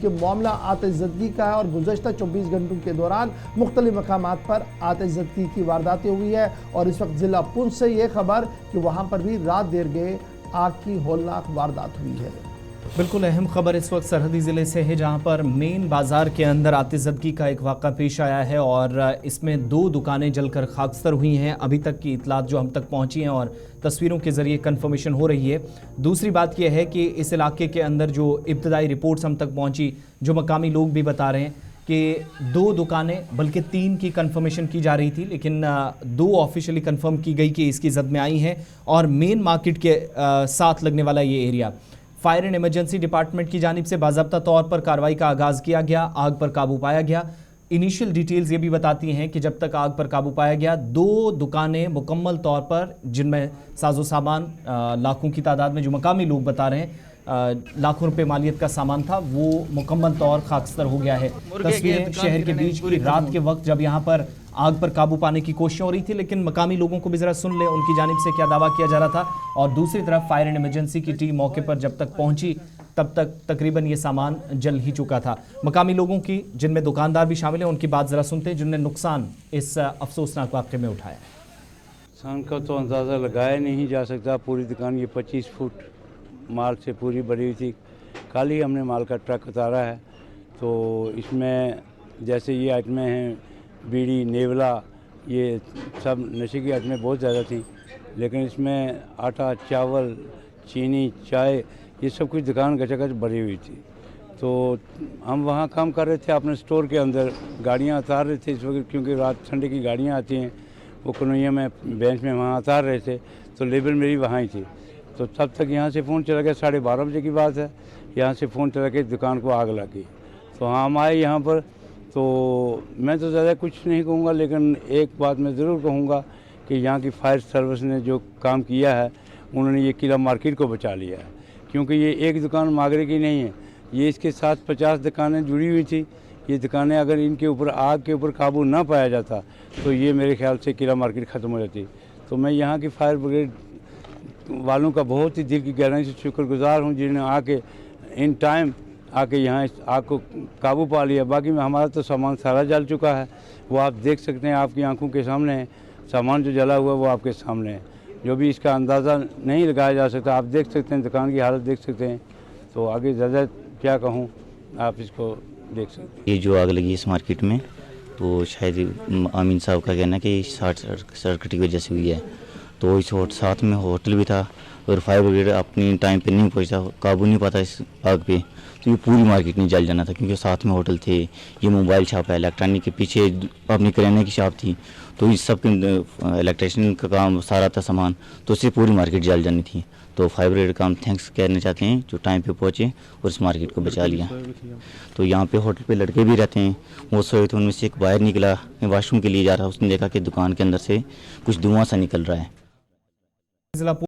कि मामला आतिशज़दगी का है और गुज़श्ता 24 घंटों के दौरान मुख्तलिफ मकामात पर आतिशज़दगी की वारदातें हुई है। और इस वक्त ज़िला पुंछ से ये खबर कि वहाँ पर भी रात देर गए आग की होलनाक वारदात हुई है। बिल्कुल अहम खबर इस वक्त सरहदी ज़िले से है, जहां पर मेन बाज़ार के अंदर आतिशज़दगी का एक वाक़ा पेश आया है और इसमें 2 दुकानें जलकर खाकसतर हुई हैं। अभी तक की इतलात जो हम तक पहुंची हैं और तस्वीरों के ज़रिए कंफर्मेशन हो रही है। दूसरी बात यह है कि इस इलाके के अंदर जो इब्तदाई रिपोर्ट्स हम तक पहुंची, जो मकामी लोग भी बता रहे हैं कि 2 दुकानें बल्कि 3 की कंफर्मेशन की जा रही थी, लेकिन 2 ऑफिशियली कंफर्म की गई कि इसकी जद में आई हैं। और मेन मार्केट के साथ लगने वाला ये area, fire and emergency department की जानिब से बाज़ाब्ता तौर पर कार्रवाई का आगाज़ किया गया, आग पर काबू पाया गया। इनिशियल डिटेल्स ये भी बताती हैं कि जब तक आग पर काबू पाया गया, 2 दुकानें मुकम्मल तौर पर, जिनमें साजो सामान लाखों की तादाद में, जो मकामी लोग बता रहे हैं लाखों रुपए मालियत का सामान था, वो मुकम्मल तौर खाकसतर हो गया है। तस्वीरें शहर के बीच की रात के वक्त जब यहाँ पर आग पर काबू पाने की कोशिश हो रही थी, लेकिन मकामी लोगों को भी ज़रा सुन ले उनकी जानिब से क्या दावा किया जा रहा था। और दूसरी तरफ फायर एंड इमरजेंसी की टीम मौके पर जब तक पहुंची तब तक तकरीबन ये सामान जल ही चुका था। मकामी लोगों की, जिनमें दुकानदार भी शामिल हैं, उनकी बात ज़रा सुनते हैं, जिनने नुकसान इस अफसोसनाक वाक़े में उठाया। नुकसान का तो अंदाज़ा लगाया नहीं जा सकता। पूरी दुकान ये 25 फुट माल से पूरी भरी हुई थी। कल ही हमने माल का ट्रक उतारा है, तो इसमें जैसे ये आइटमें हैं, बीड़ी, नेवला, ये सब नशे की आइटमें बहुत ज़्यादा थी, लेकिन इसमें आटा, चावल, चीनी, चाय, ये सब कुछ दुकान गचागच भरी हुई थी। तो हम वहाँ काम कर रहे थे अपने स्टोर के अंदर, गाड़ियाँ उतार रहे थे इस वक्त, क्योंकि रात ठंडे की गाड़ियाँ आती हैं, वो कन्हैया में बेंच में वहाँ उतार रहे थे, तो लेबर मेरी वहाँ ही थी। तो तब तक यहाँ से फ़ोन चला गया, 12:30 बजे की बात है, यहाँ से फ़ोन चला के दुकान को आग लगी। तो हम आए यहाँ पर, तो मैं तो ज़्यादा कुछ नहीं कहूँगा, लेकिन एक बात मैं ज़रूर कहूँगा कि यहाँ की फायर सर्विस ने जो काम किया है, उन्होंने ये किला मार्केट को बचा लिया है। क्योंकि ये एक दुकान मागरे की नहीं है, ये इसके साथ 50 दुकानें जुड़ी हुई थी। ये दुकानें अगर इनके ऊपर आग के ऊपर काबू ना पाया जाता तो ये मेरे ख्याल से किला मार्केट ख़त्म हो जाती। तो मैं यहाँ की फायर ब्रिगेड वालों का बहुत ही दिल की गहराई से शुक्रगुजार हूँ, जिन्होंने आके इन टाइम आके यहाँ इस आग को काबू पा लिया। बाकी में हमारा तो सामान सारा जल चुका है, वो आप देख सकते हैं, आपकी आंखों के सामने है। सामान जो जला हुआ है वो आपके सामने है, जो भी इसका अंदाज़ा नहीं लगाया जा सकता। आप देख सकते हैं, दुकान की हालत देख सकते हैं। तो आगे ज़्यादा क्या कहूँ, आप इसको देख सकते हैं। ये जो आग लगी इस मार्केट में, तो शायद आमीन साहब का कहना है कि शॉर्ट सर्किट की वजह से हुई है। तो इस साथ में होटल भी था और फायर ब्रिगेड अपनी टाइम पे नहीं पहुंचा, काबू नहीं पाता इस आग पे, तो ये पूरी मार्केट नहीं जल जाना था, क्योंकि साथ में होटल थे, ये मोबाइल शॉप है, इलेक्ट्रॉनिक के पीछे अपनी किराने की शॉप थी, तो इस सब के इलेक्ट्रिशियन का काम सारा था सामान, तो उससे पूरी मार्केट जल जानी थी। तो फायर ब्रिगेड का हम थैंक्स कहना चाहते हैं, जो टाइम पे पहुँचे और इस मार्केट को बचा लिया। तो यहाँ पे होटल पे लड़के भी रहते हैं, वो सोए थे, उनमें से एक बाहर निकला, वॉशरूम के लिए जा रहा, उसने देखा कि दुकान के अंदर से कुछ धुआं सा निकल रहा है।